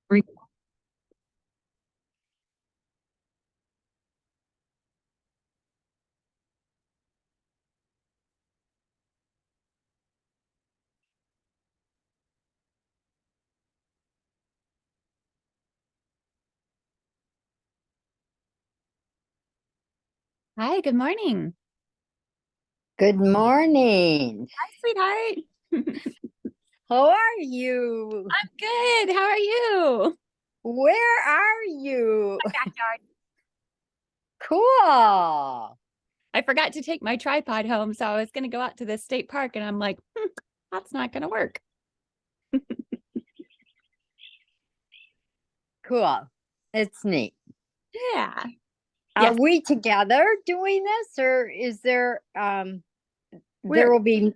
Re- Hi, good morning. Good morning. Hi, sweetheart. How are you? I'm good. How are you? Where are you? Backyard. Cool. I forgot to take my tripod home, so I was going to go out to the state park, and I'm like, that's not going to work. Cool. It's neat. Yeah. Are Yes. we together doing this, or is there We're will be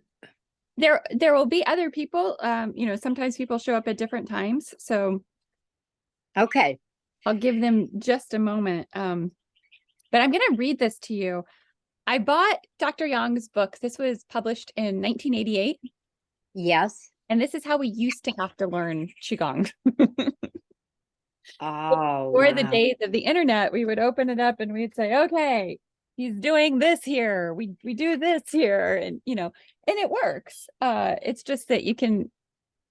there will be other people. Sometimes people show up at different times, so okay. I'll give them just a moment. But I'm going to read this to you. I bought Dr. Yong's book. This was published in 1988. Yes. And this is how we used to have to learn Qigong. Oh, Or the wow. days of the internet, we would open it up and we'd say, okay, he's doing this here. We do this here. And, and it works. It's just that you can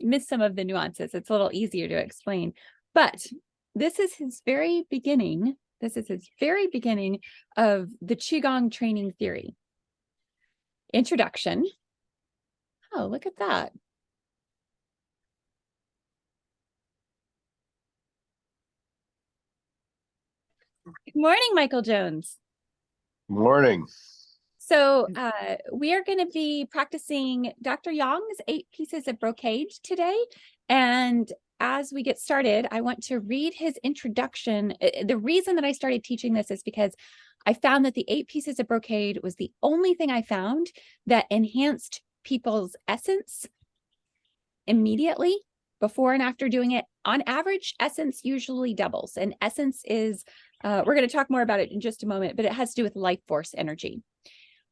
miss some of the nuances. It's a little easier to explain. But this is his very beginning. This is his very beginning of the Qigong training theory. Introduction. Oh, look at that. Good morning, Michael Jones. Morning. So we are going to be practicing Dr. Yong's 8 pieces of brocade today. And as we get started, I want to read his introduction. The reason that I started teaching this is because I found that the 8 pieces of brocade was the only thing I found that enhanced people's essence immediately before and after doing it. On average, essence usually doubles, and essence is, we're going to talk more about it in just a moment, but it has to do with life force energy.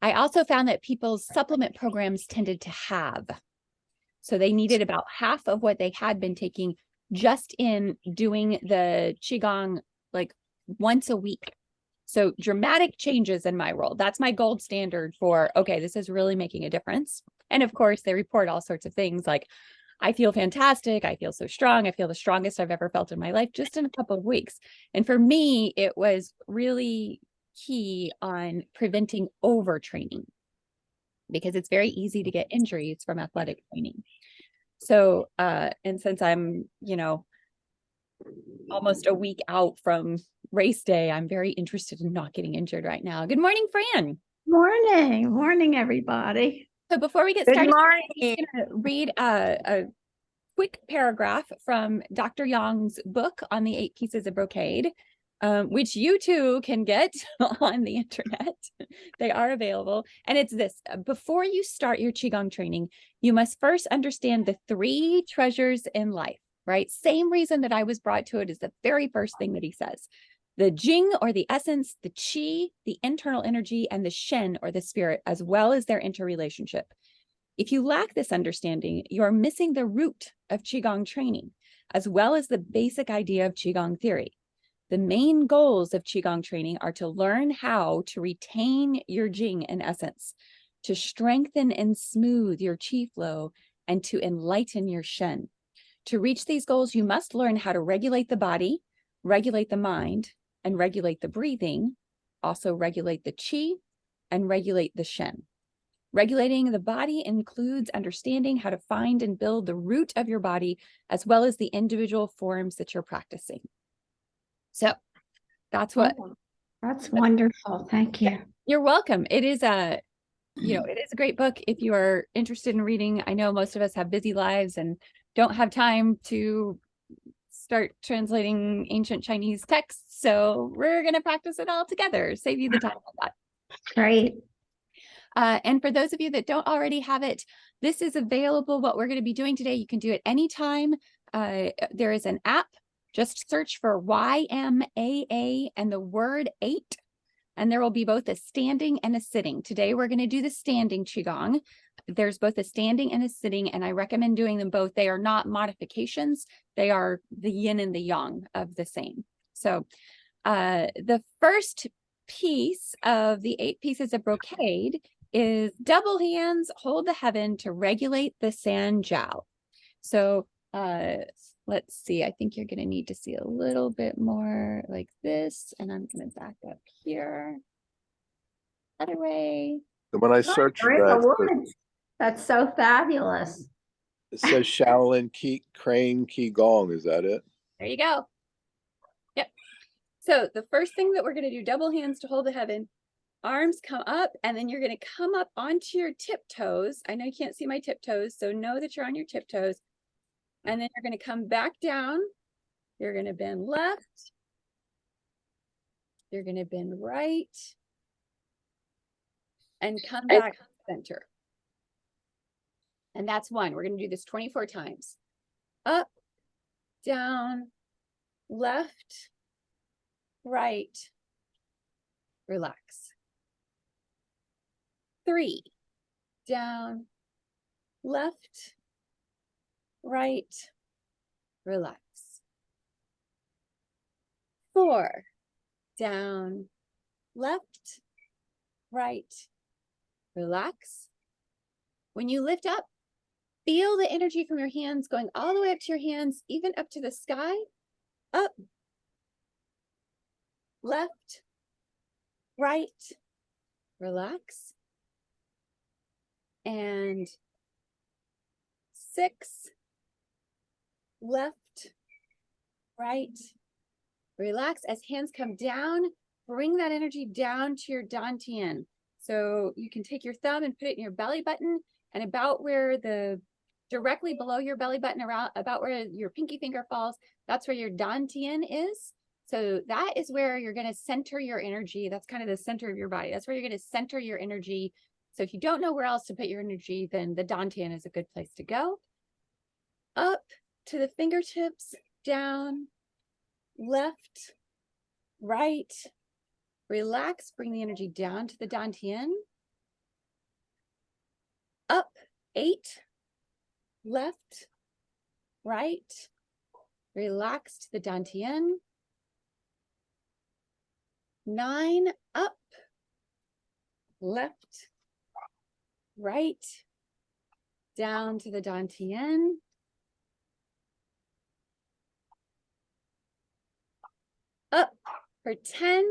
I also found that people's supplement programs tended to halve. So they needed about half of what they had been taking just in doing the Qigong like once a week. So dramatic changes in my role. That's my gold standard for, okay, this is really making a difference. And of course, they report all sorts of things like, I feel fantastic. I feel so strong. I feel the strongest I've ever felt in my life just in a couple of weeks. And for me, it was really key on preventing overtraining because it's very easy to get injuries from athletic training. So, and since I'm, almost a week out from race day, I'm very interested in not getting injured right now. Good morning, Fran. Morning, everybody. So before we get Good started, morning. I'm just going to read a quick paragraph from Dr. Yong's book on the 8 pieces of brocade, which you too can get on the internet. They are available. And it's this: before you start your Qigong training, you must first understand the 3 treasures in life, right? Same reason that I was brought to it is the very first thing that he says. The Jing, or the essence, the Qi, the internal energy, and the Shen, or the spirit, as well as their interrelationship. If you lack this understanding, you're missing the root of Qigong training, as well as the basic idea of Qigong theory. The main goals of Qigong training are to learn how to retain your Jing and essence, to strengthen and smooth your Qi flow, and to enlighten your Shen. To reach these goals, you must learn how to regulate the body, regulate the mind, and regulate the breathing, also regulate the Qi, and regulate the Shen. Regulating the body includes understanding how to find and build the root of your body, as well as the individual forms that you're practicing. So that's what. Oh, that's wonderful. Thank you. You're welcome. It is it is a great book if you are interested in reading. I know most of us have busy lives and don't have time to start translating ancient Chinese texts. So we're going to practice it all together. Save you the time of that. Great. And for those of you that don't already have it, this is available. What we're going to be doing today, you can do it anytime. There is an app. Just search for YMAA and the word 8. And there will be both a standing and a sitting. Today, we're going to do the standing Qigong. There's both a standing and a sitting, and I recommend doing them both. They are not modifications. They are the yin and the yang of the same. So the first piece of the 8 pieces of brocade is double hands hold the heaven to regulate the san jiao. So let's see, I think you're going to need to see a little bit more like this, and I'm going to back up here. Other way. So when I search Great that, awards. That's so fabulous. it says Shaolin Crane Qi Gong. Is that it? There you go. Yep. So the first thing that we're going to do, double hands to hold the heaven, arms come up, and then you're going to come up onto your tiptoes. I know you can't see my tiptoes, so know that you're on your tiptoes. And then you're going to come back down. You're going to bend left. You're going to bend right. And come back to the center. And that's one. We're going to do this 24 times. Up, down, left, right, relax. 3, down, left, right, relax. 4, down, left, right, relax. When you lift up, feel the energy from your hands going all the way up to your hands, even up to the sky. Up, left, right, relax. And 6, left, right, relax. As hands come down, bring that energy down to your dantian. So you can take your thumb and put it in your belly button, and about where directly below your belly button, around about where your pinky finger falls, that's where your dantian is. So that is where you're going to center your energy. That's kind of the center of your body. That's where you're going to center your energy. So if you don't know where else to put your energy, then the dantian is a good place to go. Up to the fingertips, down, left, right, relax, bring the energy down to the dantian. Up, 8, left, right, relax to the dantian. 9, up, left, right, down to the dantian. 'Up for 10,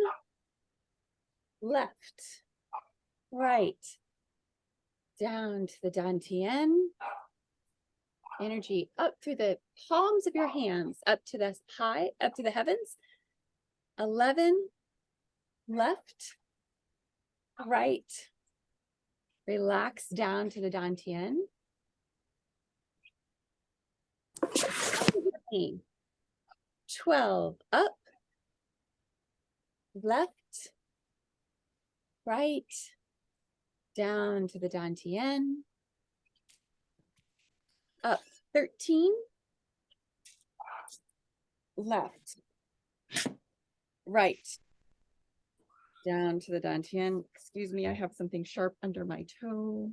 left, right, down to the dantian. Energy up through the palms of your hands, up to the high, up to the heavens. 11, left, right, relax down to the dantian. 12, up, left, right, down to the dantian. Up, 13, left, right, down to the dantian. Excuse me, I have something sharp under my toe.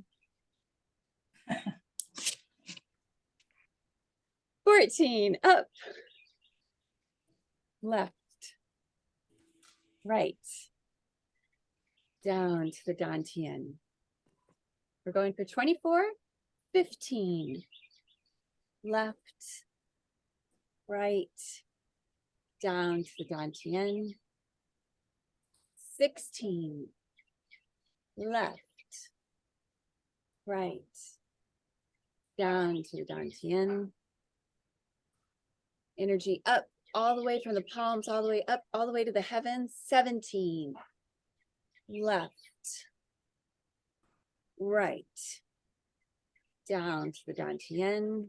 14, up, left, right, down to the dantian. We're going for 24, 15, left, right, down to the dantian. 16, left, right, down to the dantian. Energy up all the way from the palms, all the way up, all the way to the heavens. 17, left, right, down to the dantian.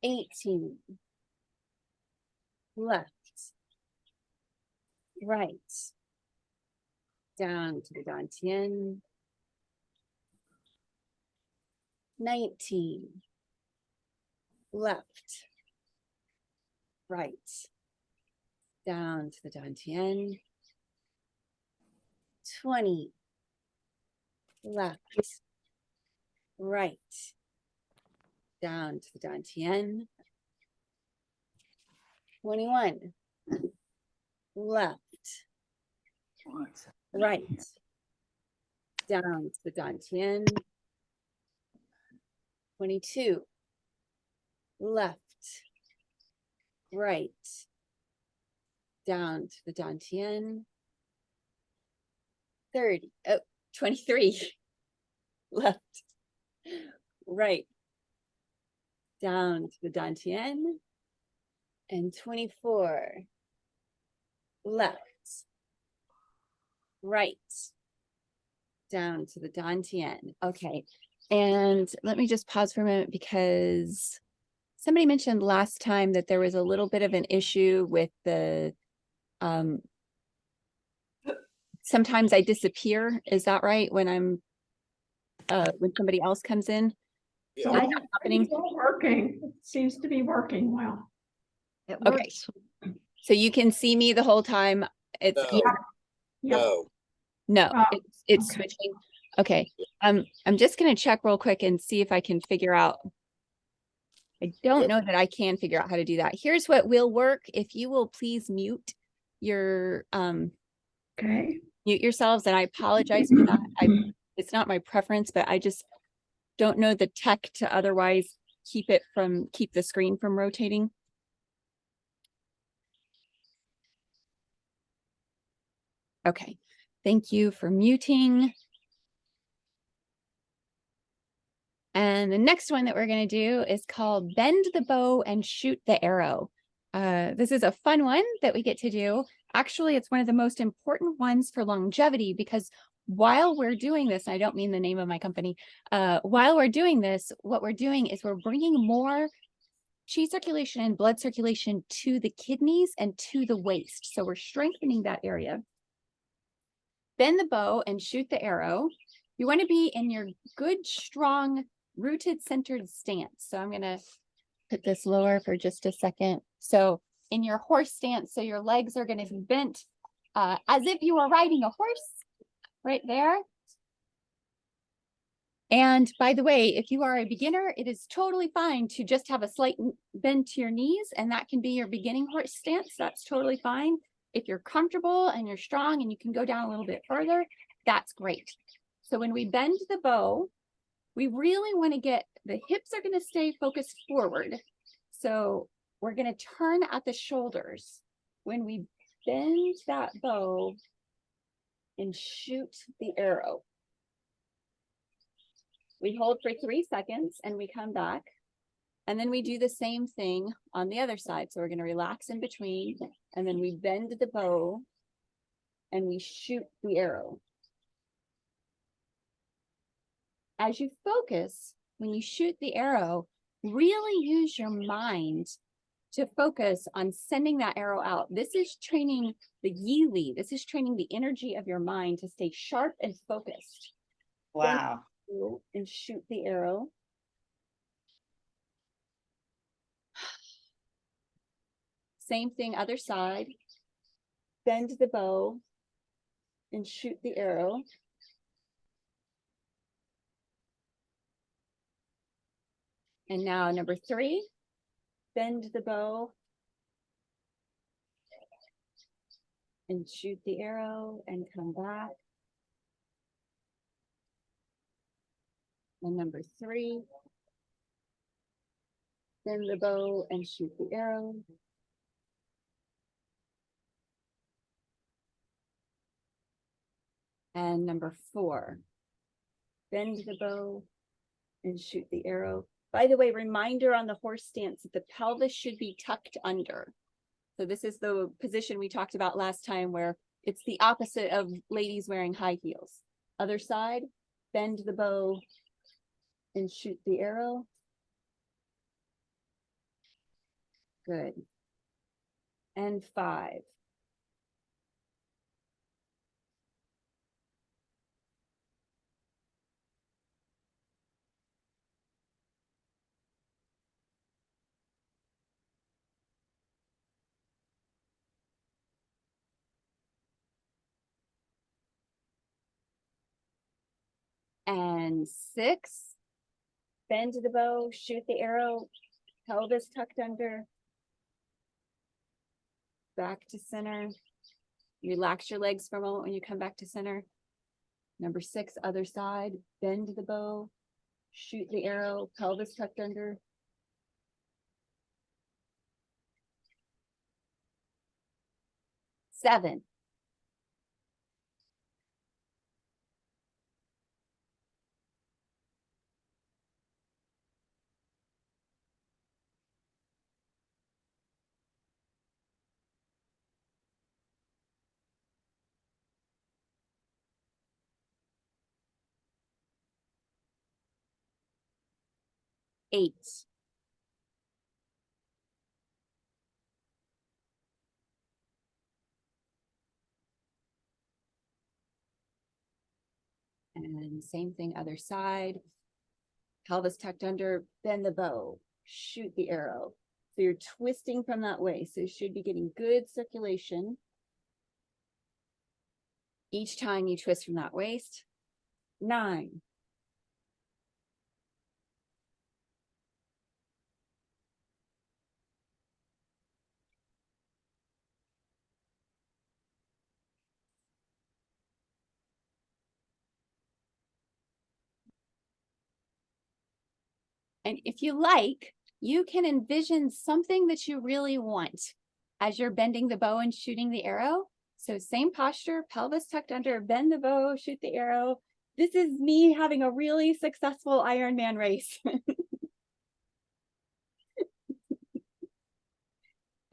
18, left, right, down to the dantian. 19, left, right, down to the dantian. 20, left, right, down to the dantian. 21, left, right, down to the dantian. 22, left, right, down to the dantian. 30, 23, left, right, down to the dantian. And 24, left, right, down to the dantian. Okay, and let me just pause for a minute because somebody mentioned last time that there was a little bit of an issue with the sometimes I disappear. Is that right? When I'm when somebody else comes in? Yeah. What's I- happening? It's all working. It seems to be working well. It Okay. works. So you can see me the whole time. It's No, Yep. no. no, Oh, it's okay. switching. Okay. I'm just gonna check real quick and see if I can figure out. I don't Yep. know that I can figure out how to do that. Here's what will work. If you will please mute your Okay. mute yourselves, and I apologize for that. It's not my preference, but I just don't know the tech to otherwise keep the screen from rotating. Okay, thank you for muting. And the next one that we're going to do is called Bend the Bow and Shoot the Arrow. This is a fun one that we get to do. Actually, it's one of the most important ones for longevity because while we're doing this, and I don't mean the name of my company, while we're doing this, what we're doing is we're bringing more Qi circulation and blood circulation to the kidneys and to the waist. So we're strengthening that area. Bend the bow and shoot the arrow. You want to be in your good, strong, rooted, centered stance. So I'm going to put this lower for just a second. So in your horse stance, so your legs are going to be bent as if you were riding a horse right there. And by the way, if you are a beginner, it is totally fine to just have a slight bend to your knees, and that can be your beginning horse stance. That's totally fine. If you're comfortable and you're strong and you can go down a little bit further, that's great. So when we bend the bow, we really want to get the hips are going to stay focused forward. So we're going to turn at the shoulders when we bend that bow and shoot the arrow. We hold for 3 seconds and we come back. And then we do the same thing on the other side. So we're going to relax in between, and then we bend the bow and we shoot the arrow. As you focus, when you shoot the arrow, really use your mind to focus on sending that arrow out. This is training the Yi Li. This is training the energy of your mind to stay sharp and focused. Wow. And shoot the arrow. Same thing, other side. Bend the bow and shoot the arrow. And now number 3, bend the bow and shoot the arrow and come back. And number 3, bend the bow and shoot the arrow. And number 4, bend the bow and shoot the arrow. By the way, reminder on the horse stance that the pelvis should be tucked under. So this is the position we talked about last time where it's the opposite of ladies wearing high heels. Other side, bend the bow and shoot the arrow. Good. And 5. And 6, bend the bow, shoot the arrow, pelvis tucked under, back to center. Relax your legs for a moment when you come back to center. Number 6, other side, bend the bow, shoot the arrow, pelvis tucked under. 7, eight, and same thing, other side, pelvis tucked under, bend the bow, shoot the arrow. So you're twisting from that way. So you should be getting good circulation each time you twist from that waist. 9, and if you like, you can envision something that you really want as you're bending the bow and shooting the arrow. So same posture, pelvis tucked under, bend the bow, shoot the arrow. This is me having a really successful Ironman race.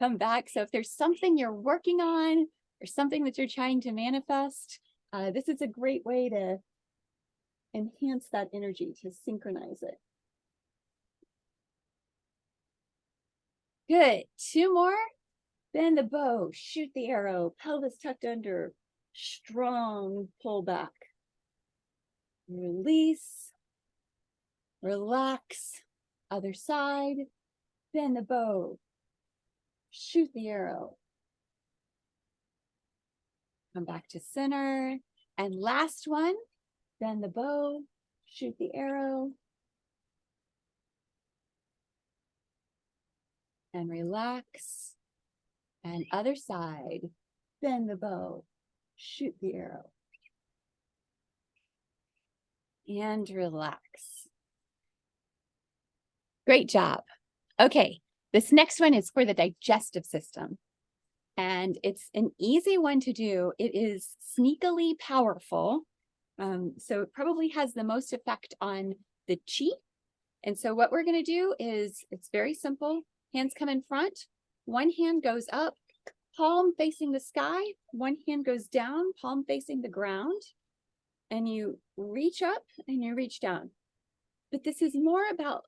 Come back. So if there's something you're working on or something that you're trying to manifest, this is a great way to enhance that energy, to synchronize it. Good. 2 more. Bend the bow, shoot the arrow, pelvis tucked under, strong pull back. Release, relax, other side, bend the bow, shoot the arrow. Come back to center. And last one, bend the bow, shoot the arrow. And relax. And other side, bend the bow, shoot the arrow. And relax. Great job. Okay, this next one is for the digestive system. And it's an easy one to do. It is sneakily powerful. So it probably has the most effect on the Qi. And so what we're going to do is, it's very simple. Hands come in front. One hand goes up, palm facing the sky. One hand goes down, palm facing the ground. And you reach up and you reach down. But this is more about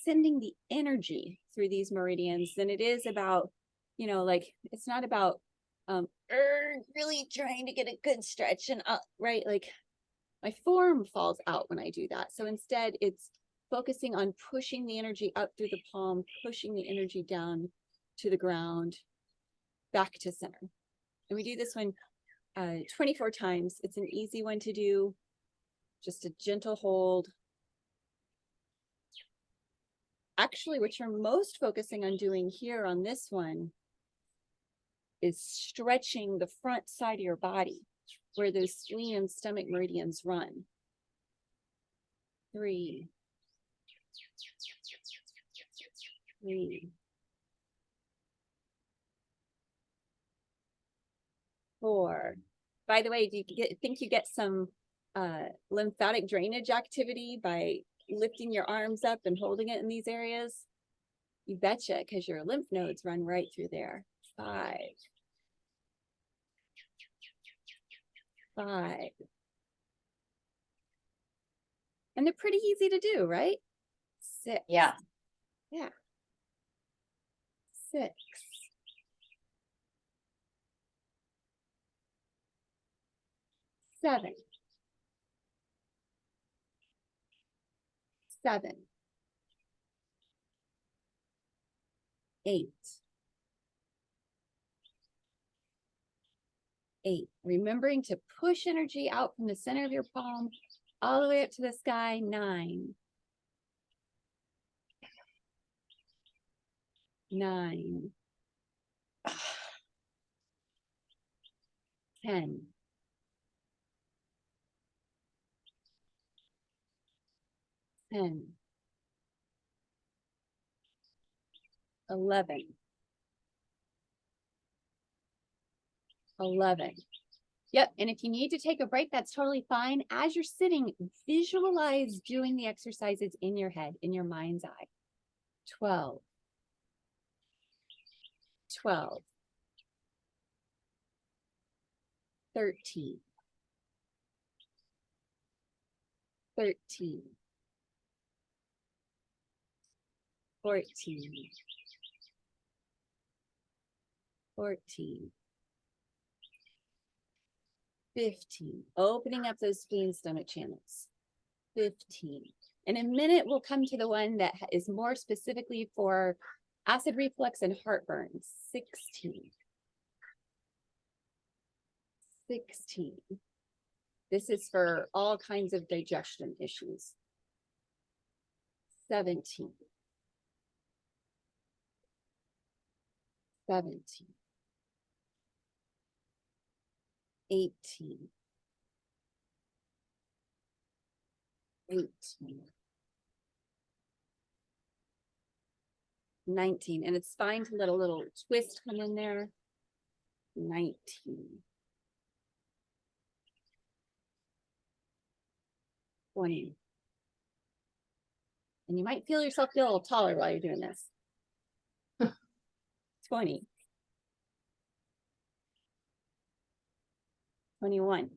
sending the energy through these meridians than it is about, like, it's not about really trying to get a good stretch and up, right? Like my form falls out when I do that. So instead it's focusing on pushing the energy up through the palm, pushing the energy down to the ground, back to center. And we do this one 24 times. It's an easy one to do. Just a gentle hold. Actually, what you're most focusing on doing here on this one is stretching the front side of your body where those spleen and stomach meridians run. 3, 3, 4. By the way, do you think you get some lymphatic drainage activity by lifting your arms up and holding it in these areas? You betcha, because your lymph nodes run right through there. 5, 5. And they're pretty easy to do, right? 6. Yeah. Yeah. 6. 7. 7. 8. 8. Remembering to push energy out from the center of your palm, all the way up to the sky, 9. 9. 10. 10. 11. 11. Yep. And if you need to take a break, that's totally fine. As you're sitting, visualize doing the exercises in your head, in your mind's eye. 12. 12. 13. 13. 14. 14. 15. Opening up those spleen stomach channels. 15. In a minute, we'll come to the one that is more specifically for acid reflux and heartburn. 16. 16. This is for all kinds of digestion issues. 17. 17. 18. 18. 19. And it's fine to let a little twist come in there. 19. 20. And you might feel yourself get a little taller while you're doing this. 20. 21.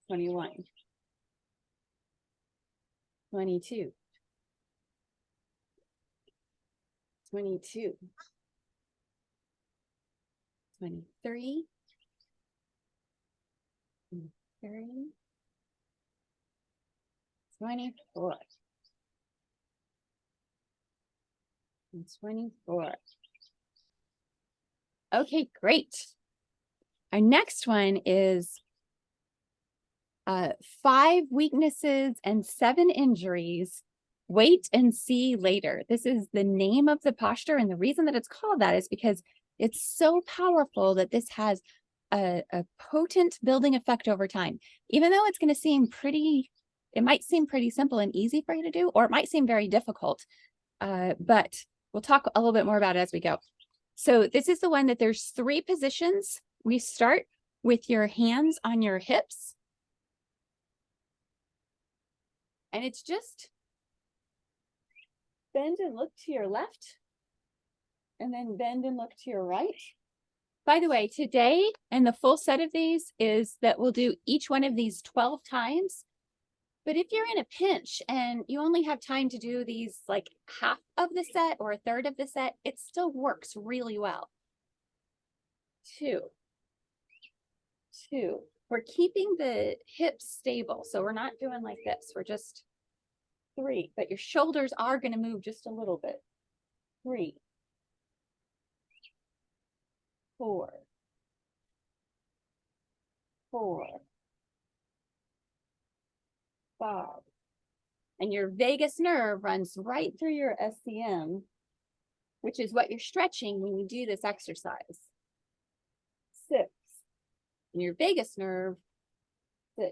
21. 22. 22. 23. 23. 24. And 24. Okay, great. Our next one is 5 weaknesses and 7 injuries. Wait and see later. This is the name of the posture. And the reason that it's called that is because it's so powerful that this has a potent building effect over time. Even though it's going to seem it might seem pretty simple and easy for you to do, or it might seem very difficult. But we'll talk a little bit more about it as we go. So this is the one that there's 3 positions. We start with your hands on your hips. And it's just bend and look to your left. And then bend and look to your right. By the way, today, and the full set of these is that we'll do each one of these 12 times. But if you're in a pinch and you only have time to do these like half of the set or a third of the set, it still works really well. 2. 2. We're keeping the hips stable. So we're not doing like this. We're just 3, but your shoulders are going to move just a little bit. 3. 4. 4. 5. And your vagus nerve runs right through your SCM, which is what you're stretching when you do this exercise. 6. And your vagus nerve, 6,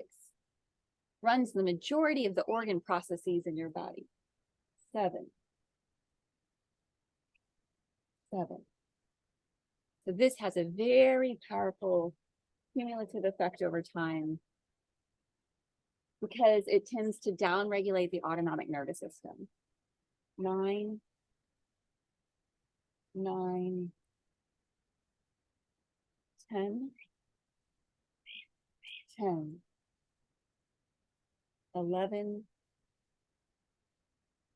runs the majority of the organ processes in your body. 7. 7. So this has a very powerful cumulative effect over time because it tends to downregulate the autonomic nervous system. 9. 9. 10. 10. 11.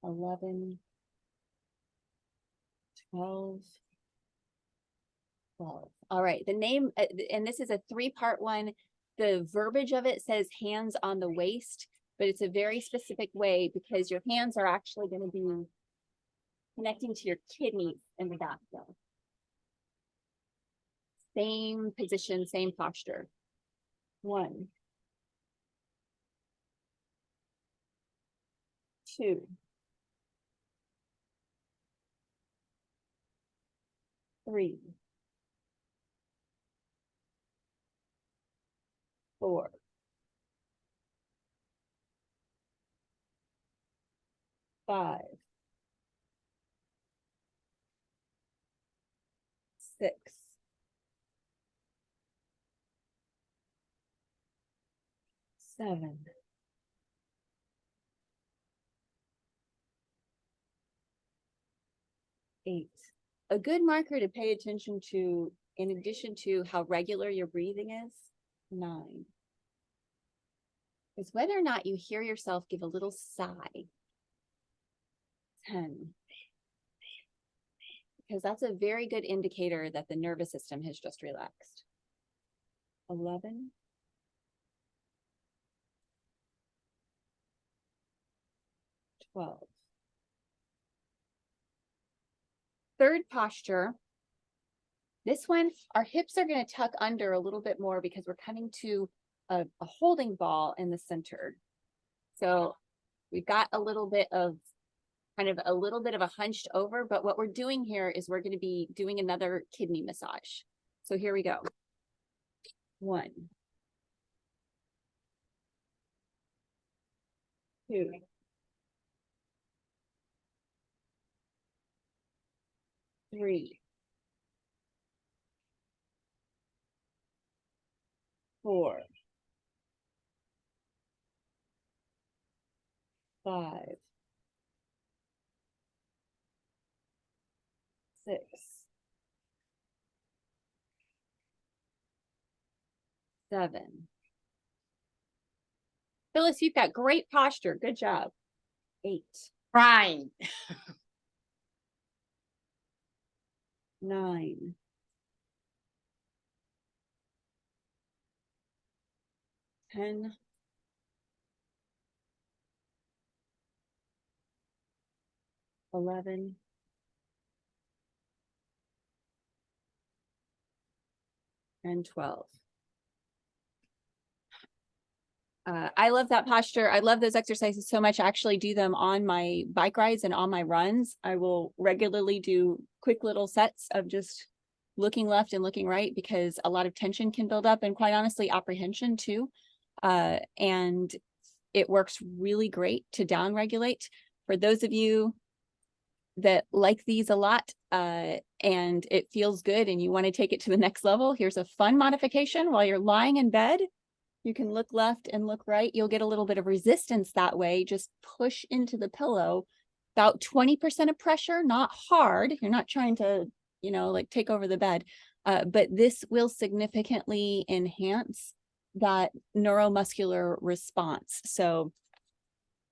11. 12. 12. All right, the name, and this is a 3-part one. The verbiage of it says hands on the waist, but it's a very specific way because your hands are actually going to be connecting to your kidneys in the back though. Same position, same posture. 1, 2, 3, 4, 5, 6, 7, 8. A good marker to pay attention to, in addition to how regular your breathing is, 9. Is whether or not you hear yourself give a little sigh. 10. Because that's a very good indicator that the nervous system has just relaxed. 11. 12. Third posture. This one, our hips are going to tuck under a little bit more because we're coming to a holding ball in the center. So we've got a little bit of a hunched over, but what we're doing here is we're going to be doing another kidney massage. So here we go. 1, 2, 3, 4, 5, 6, 7. Phyllis, you've got great posture. Good job. 8, Trying. 9, 10, 11, and 12. I love that posture. I love those exercises so much. I actually do them on my bike rides and on my runs. I will regularly do quick little sets of just looking left and looking right because a lot of tension can build up and quite honestly apprehension too. And it works really great to down regulate. For those of you that like these a lot and it feels good and you want to take it to the next level, here's a fun modification. While you're lying in bed, you can look left and look right. You'll get a little bit of resistance that way. Just push into the pillow, about 20% of pressure, not hard. You're not trying to, like take over the bed, but this will significantly enhance that neuromuscular response. So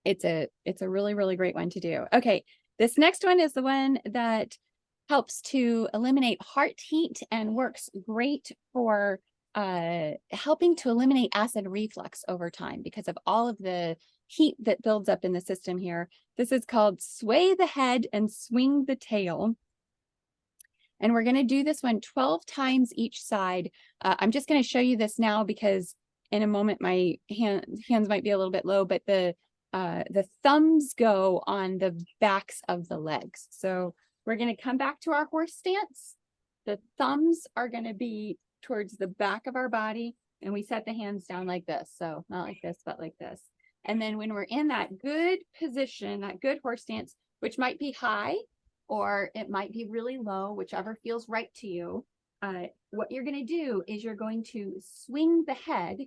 it's a really, really great one to do. Okay, this next one is the one that helps to eliminate heart heat and works great for helping to eliminate acid reflux over time because of all of the heat that builds up in the system here. This is called sway the head and swing the tail. And we're going to do this one 12 times each side. I'm just going to show you this now because in a moment my hands might be a little bit low, but the thumbs go on the backs of the legs. So we're going to come back to our horse stance. The thumbs are going to be towards the back of our body, and we set the hands down like this. So not like this, but like this. And then when we're in that good position, that good horse stance, which might be high or it might be really low, whichever feels right to you, what you're going to do is you're going to swing the head.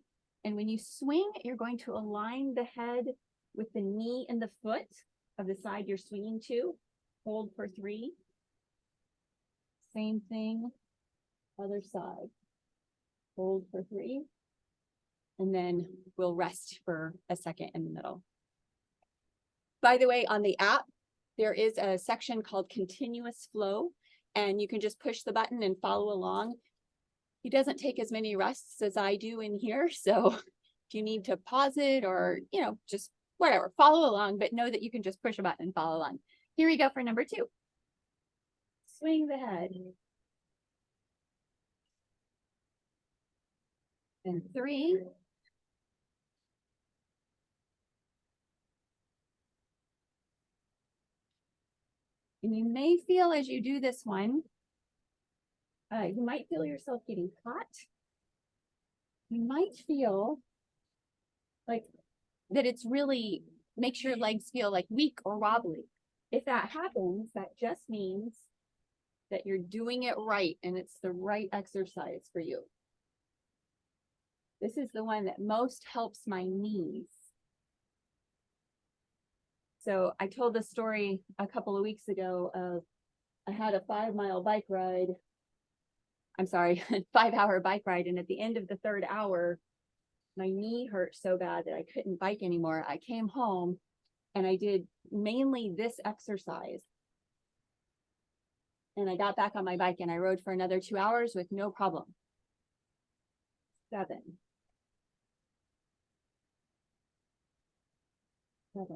And when you swing, you're going to align the head with the knee and the foot of the side you're swinging to. Hold for 3. Same thing, other side. Hold for 3. And then we'll rest for a second in the middle. By the way, on the app, there is a section called continuous flow, and you can just push the button and follow along. It doesn't take as many rests as I do in here. So if you need to pause it or, just whatever, follow along, but know that you can just push a button and follow along. Here we go for number 2. Swing the head. And 3. And you may feel as you do this one, you might feel yourself getting hot. You might feel like that it's really makes your legs feel like weak or wobbly. If that happens, that just means that you're doing it right and it's the right exercise for you. This is the one that most helps my knees. So I told the story a couple of weeks ago of I had a 5-mile bike ride. I'm sorry, 5-hour bike ride. And at the end of the 3rd hour, my knee hurt so bad that I couldn't bike anymore. I came home and I did mainly this exercise. And I got back on my bike and I rode for another 2 hours with no problem. 7. 8.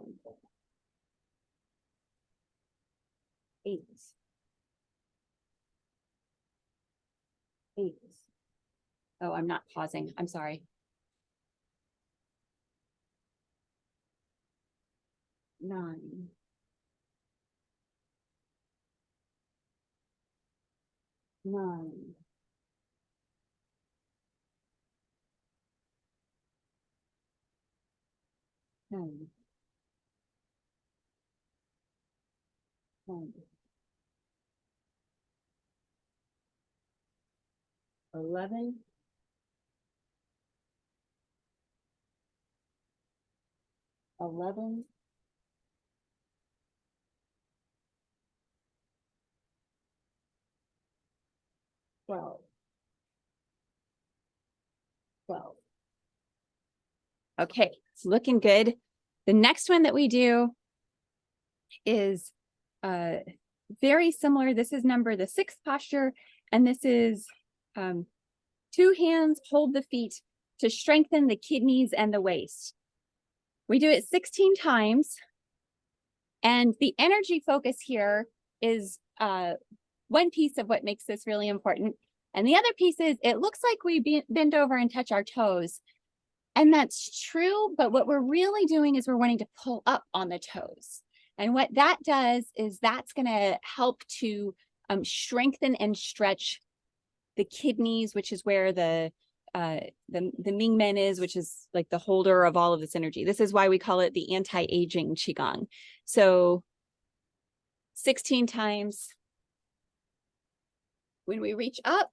8. Oh, I'm not pausing. I'm sorry. 9. 9. 10. 10. 11. 11. 12. 12. Okay, it's looking good. The next one that we do is very similar. This is the 6th posture, and this is 2 hands hold the feet to strengthen the kidneys and the waist. We do it 16 times, and the energy focus here is one piece of what makes this really important. And the other piece is it looks like we bend over and touch our toes. And that's true, but what we're really doing is we're wanting to pull up on the toes. And what that does is that's going to help to strengthen and stretch the kidneys, which is where the Ming Men is, which is like the holder of all of this energy. This is why we call it the anti-aging Qigong. So 16 times. When we reach up,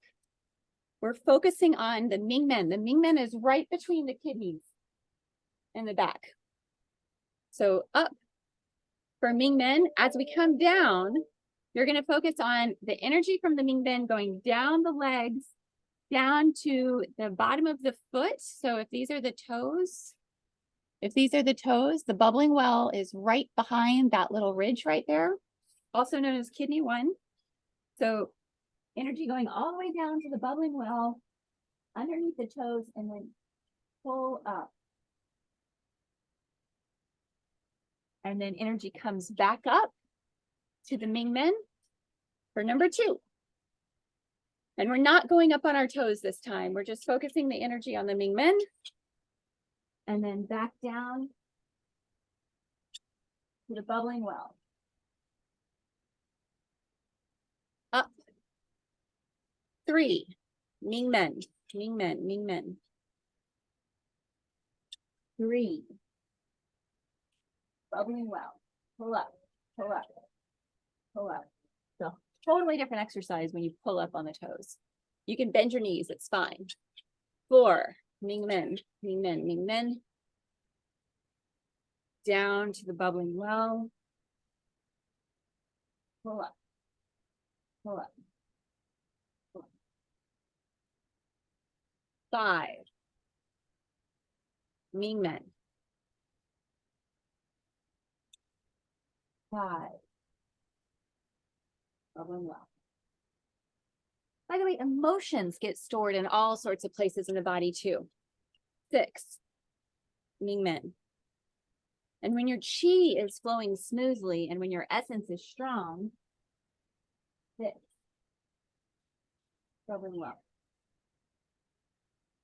we're focusing on the Ming Men. The Ming Men is right between the kidneys and the back. So up for Ming Men. As we come down, you're going to focus on the energy from the Ming Men going down the legs, down to the bottom of the foot. So if these are the toes, the bubbling well is right behind that little ridge right there, also known as kidney 1. So energy going all the way down to the bubbling well, underneath the toes, and then pull up. And then energy comes back up to the Ming Men for number 2. And we're not going up on our toes this time. We're just focusing the energy on the Ming Men. And then back down to the bubbling well. Up. 3. Ming Men, Ming Men, Ming Men. 3. Bubbling well. Pull up, pull up, pull up. So totally different exercise when you pull up on the toes. You can bend your knees, it's fine. 4. Ming Men, Ming Men, Ming Men. Down to the bubbling well. Pull up, pull up. 5. Ming Men. 5. Bubbling well. By the way, emotions get stored in all sorts of places in the body too. 6. Ming Men. And when your qi is flowing smoothly and when your essence is strong, 6. Bubbling well.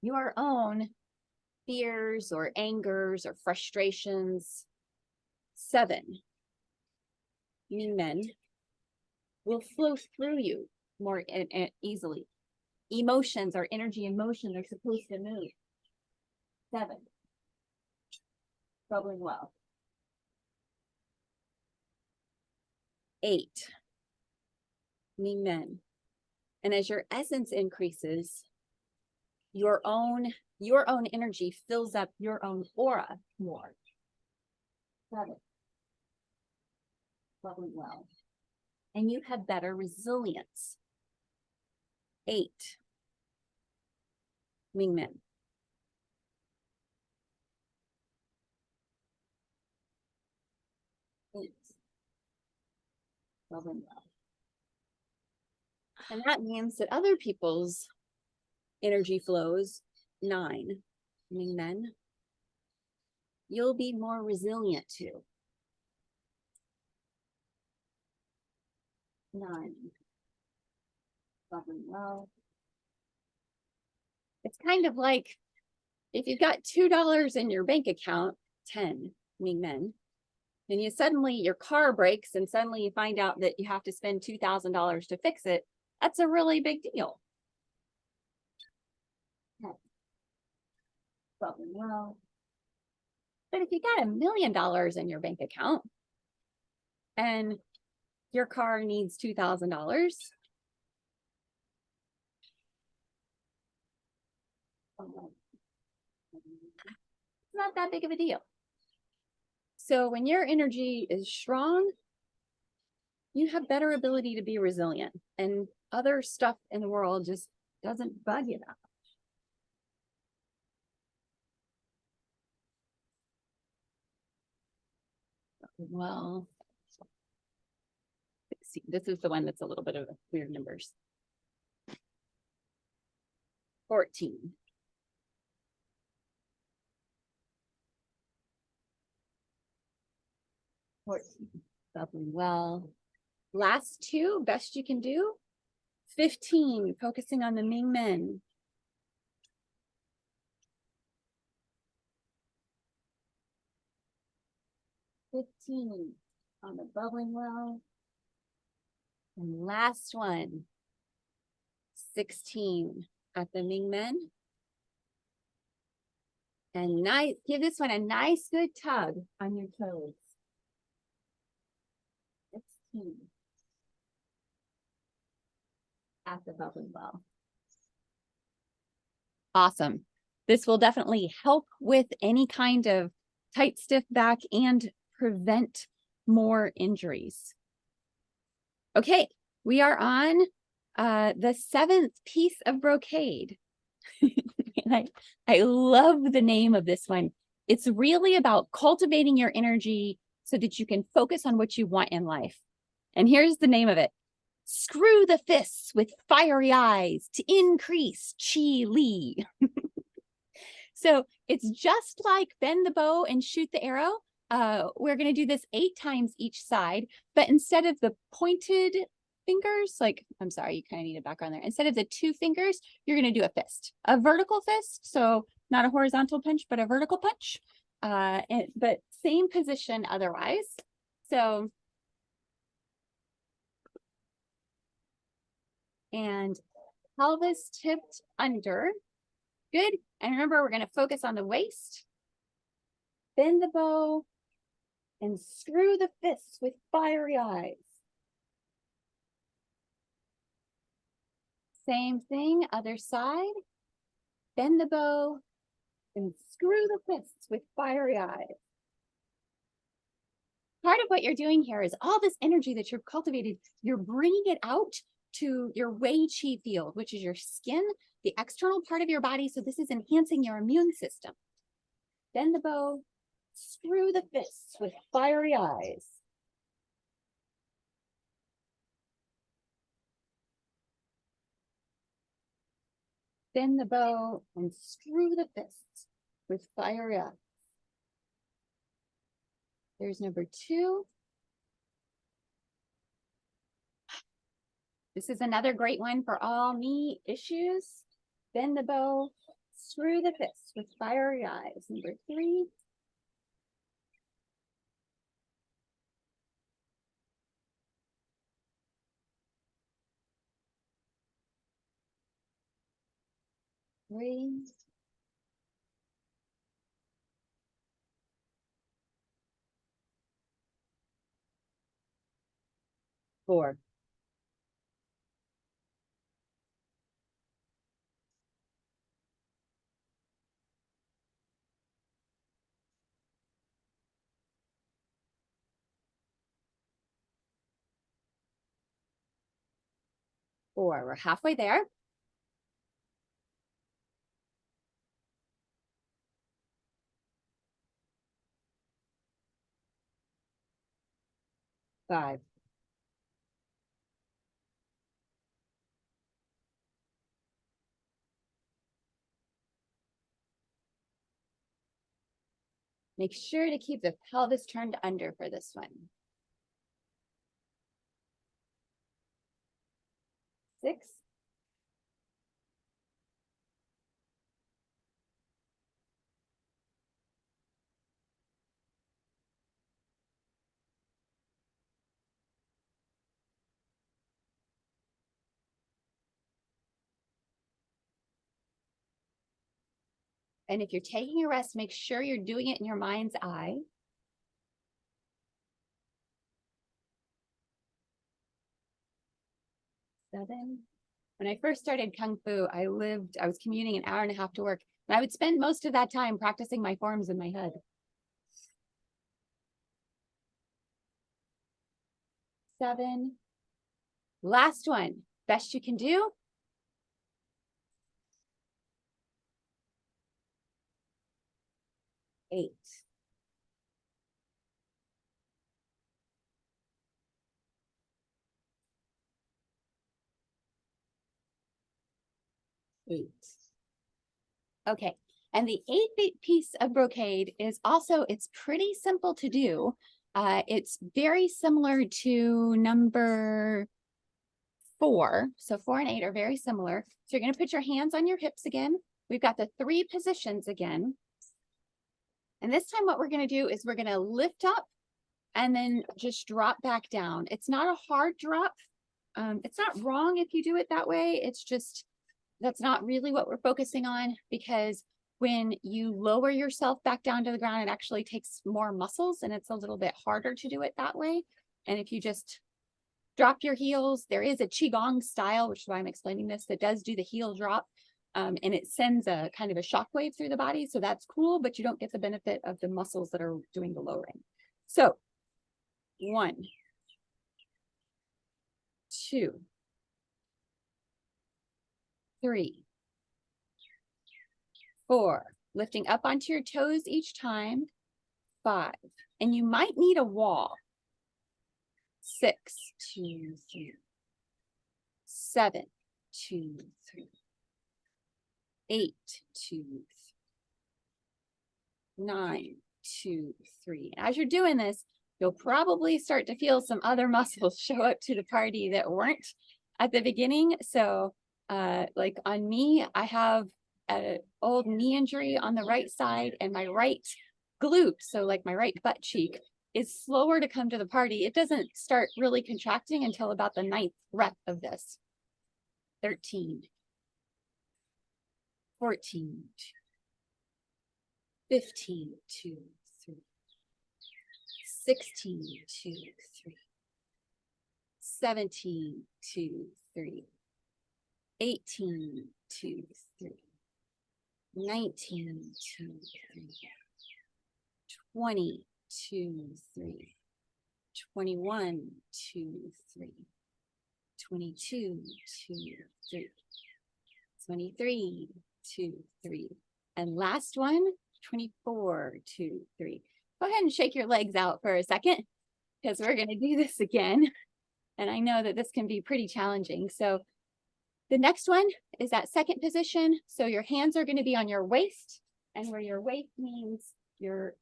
your own fears or angers or frustrations. 7, Ming Men, will flow through you more easily. Emotions are energy in motion. They're supposed to move. 7, bubbling well. 8, Ming Men. And as your essence increases, your own energy fills up your own aura more. 7, bubbling well. And you have better resilience. 8, Ming Men. 8, bubbling well. And that means that other people's energy flows. 9, Ming Men. You'll be more resilient too. 9, bubbling well. It's kind of like if you've got $2 in your bank account, 10, Ming Men, and you suddenly, your car breaks and suddenly you find out that you have to spend $2,000 to fix it. That's a really big deal. 10, bubbling well. But if you got $1 million in your bank account and your car needs $2,000, it's not that big of a deal. So when your energy is strong, you have better ability to be resilient, and other stuff in the world just doesn't bug you that much. Well, let's see, this is the one that's a little bit of weird numbers. 14. 14, bubbling well. Last 2, best you can do. 15, focusing on the Ming Men. 15 on the bubbling well. And last one, 16 at the Ming Men. And nice, give this one a nice good tug on your toes. 16 at the bubbling well. Awesome. This will definitely help with any kind of tight, stiff back and prevent more injuries. Okay, we are on the 7th piece of brocade. And I love the name of this one. It's really about cultivating your energy so that you can focus on what you want in life. And here's the name of it. Screw the fists with fiery eyes to increase Qi Li. So it's just like bend the bow and shoot the arrow. We're going to do this 8 times each side, but instead of the pointed fingers, like, I'm sorry, you kind of need a background there. Instead of the 2 fingers, you're going to do a fist, a vertical fist. So not a horizontal punch, but a vertical punch. But same position otherwise. So, and pelvis tipped under. Good. And remember, we're going to focus on the waist. Bend the bow and screw the fists with fiery eyes. Same thing, other side. Bend the bow and screw the fists with fiery eyes. Part of what you're doing here is all this energy that you've cultivated, you're bringing it out to your Wei Qi field, which is your skin, the external part of your body. So this is enhancing your immune system. Bend the bow, screw the fists with fiery eyes. Bend the bow and screw the fists with fiery eyes. There's number 2. This is another great one for all knee issues. Bend the bow, Screw the fist with fiery eyes. Number 3. Three. 4. We're halfway there. 5. Make sure to keep the pelvis turned under for this one. 6. 'And if you're taking a rest, make sure you're doing it in your mind's eye. 7. When I first started Kung Fu, I was commuting an hour and a half to work, and I would spend most of that time practicing my forms in my head. 7. Last one, best you can do. 8. 8. Okay, and the 8 piece of brocade is also, it's pretty simple to do. It's very similar to number 4. So 4 and 8 are very similar. So you're going to put your hands on your hips again. We've got the 3 positions again. And this time what we're going to do is we're going to lift up and then just drop back down. It's not a hard drop. It's not wrong if you do it that way. It's just, that's not really what we're focusing on, because when you lower yourself back down to the ground, it actually takes more muscles and it's a little bit harder to do it that way. And if you just drop your heels, there is a Qi Gong style, which is why I'm explaining this, that does do the heel drop. And it sends a kind of a shockwave through the body. So that's cool, but you don't get the benefit of the muscles that are doing the lowering. So 1, 2, 3, 4, lifting up onto your toes each time. 5, and you might need a wall. 6, 2, 3, 7, 2, 3, 8, 2, 9, 2, 3. As you're doing this, you'll probably start to feel some other muscles show up to the party that weren't at the beginning. So like on me, I have an old knee injury on the right side, and my right glute, so like my right butt cheek, is slower to come to the party. It doesn't start really contracting until about the 9th rep of this. 13, 14, 15, 2, 3, 16, 2, 3, 17, 2, 3, 18, 2, 3, 19, 2, 3, 20, 2, 3, 21, 2, 3, 22, 2, 3, 23, 2, 3, and last one, 24, 2, 3. Go ahead and shake your legs out for a second, because we're going to do this again. And I know that this can be pretty challenging. So the next one is that second position. So your hands are going to be on your waist, and where your waist means your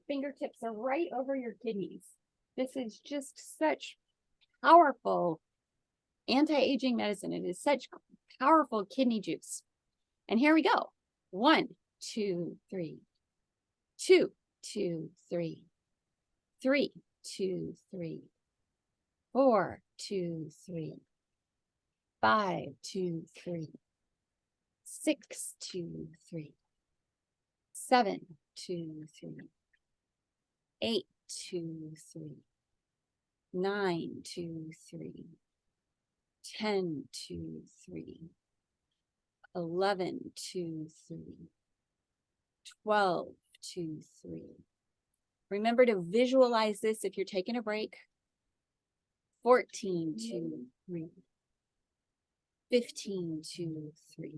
fingertips are right over your kidneys. This is just such powerful anti-aging medicine. It is such powerful kidney juice. And here we go. 1, 2, 3, 2, 2, 3, 3, 2, 3, 4, 2, 3, 5, 2, 3, 6, 2, 3, 7, 2, 3, 8, 2, 3, 9, 2, 3, 10, 2, 3, 11, 2, 3, 12, 2, 3. Remember to visualize this if you're taking a break. 14, 2, 3, 15, 2, 3,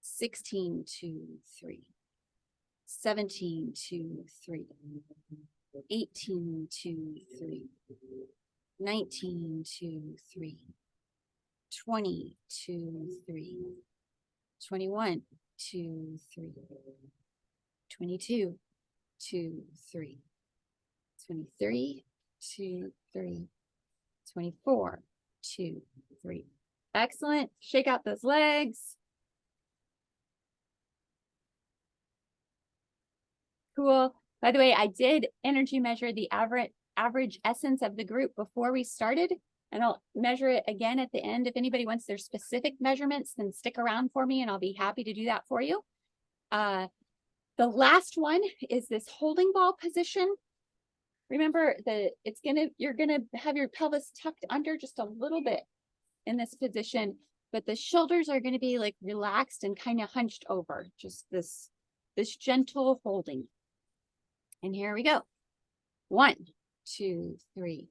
16, 2, 3, 17, 2, 3, 18, 2, 3, 19, 2, 3, 20, 2, 3, 21, 2, 3, 22, 2, 3, 23, 2, 3, 24, 2, 3. Excellent. Shake out those legs. Cool. By the way, I did energy measure the average essence of the group before we started, and I'll measure it again at the end. If anybody wants their specific measurements, then stick around for me and I'll be happy to do that for you. The last one is this holding ball position. Remember that you're gonna have your pelvis tucked under just a little bit in this position, but the shoulders are going to be like relaxed and kind of hunched over, just this gentle holding. And here we go. 1, 2, 3,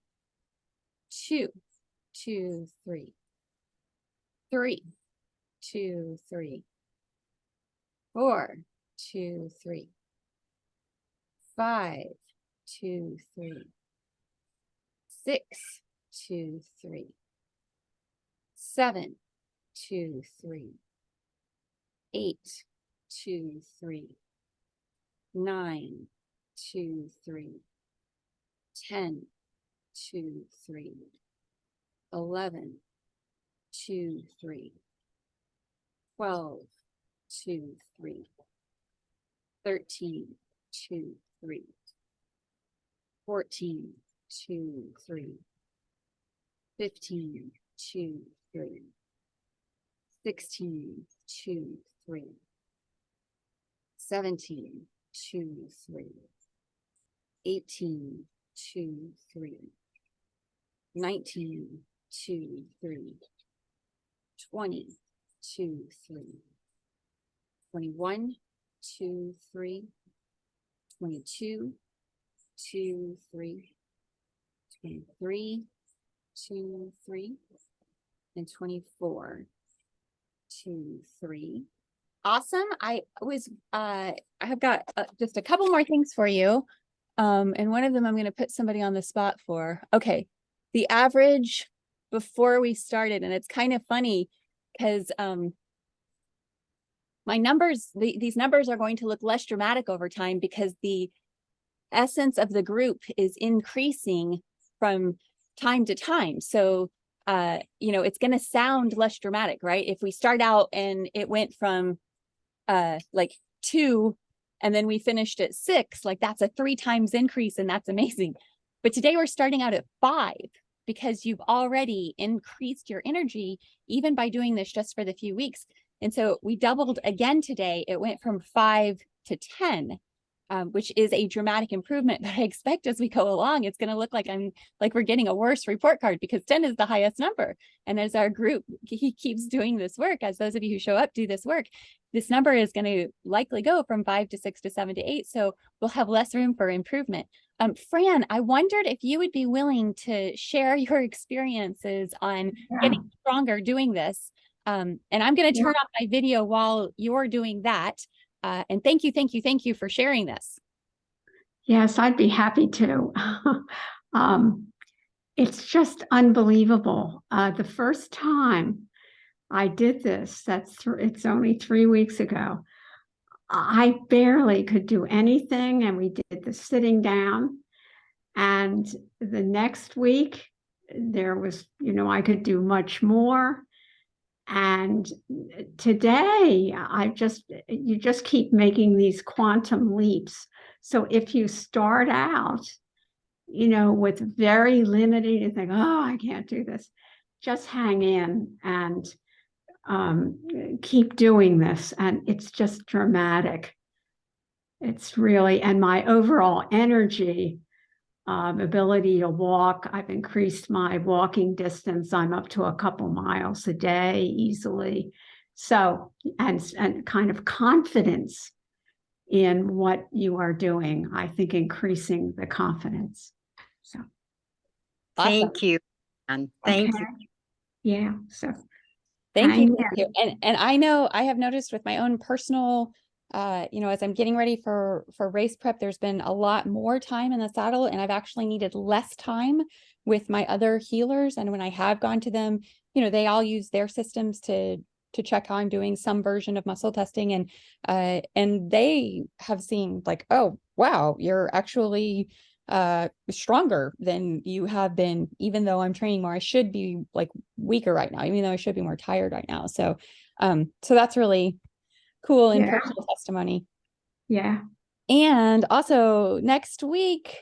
2, 2, 3, 3, 2, 3, 4, 2, 3, 5, 2, 3, 6, 2, 3, 7, 2, 3, 8, 2, 3, 9, 2, 3, 10, 2, 3, 11, 2, 3, 12, 2, 3, 13, 2, 3, 14, 2, 3, 15, 2, 3, 16, 2, 3, 17, 2, 3, 18, 2, 3, 19, 2, 3, 20, 2, 3, 21, 2, 3, 22, 2, 3, 23, 2, 3, and 24, 2, 3. Awesome. I have got just a couple more things for you. And one of them I'm going to put somebody on the spot for. Okay. The average before we started, and it's kind of funny because my numbers, these numbers are going to look less dramatic over time because the essence of the group is increasing from time to time. So, it's going to sound less dramatic, right? If we start out and it went from like 2 and then we finished at 6, like that's a 3 times increase and that's amazing. But today we're starting out at 5 because you've already increased your energy even by doing this just for the few weeks. And so we doubled again today. It went from 5 to 10. Which is a dramatic improvement. But I expect as we go along, it's going to look like we're getting a worse report card because 10 is the highest number. And as our group keeps doing this work, as those of you who show up do this work, this number is going to likely go from 5 to 6 to 7 to 8. So we'll have less room for improvement. Fran, I wondered if you would be willing to share your experiences on getting stronger doing this. And I'm going to turn off my video while you're doing that. And thank you for sharing this. Yes, I'd be happy to. It's just unbelievable. The first time I did this, it's only 3 weeks ago. I barely could do anything, and we did the sitting down. And the next week, there was, I could do much more. And today, you just keep making these quantum leaps. So if you start out, with very limited, you think, oh, I can't do this. Just hang in and keep doing this. And it's just dramatic. It's really, and my overall energy, ability to walk, I've increased my walking distance. I'm up to a couple miles a day easily. So, and kind of confidence in what you are doing, I think increasing the confidence. So, Thank you. And thank you. okay. Yeah. So Thank hang you. in. Thank you. And I know I have noticed with my own personal, as I'm getting ready for race prep, there's been a lot more time in the saddle, and I've actually needed less time with my other healers. And when I have gone to them, they all use their systems to check how I'm doing, some version of muscle testing, and they have seen like, oh wow, you're actually stronger than you have been, even though I'm training more. I should be like weaker right now, even though I should be more tired right now. So that's really cool and Yeah. personal testimony. Yeah. And also next week,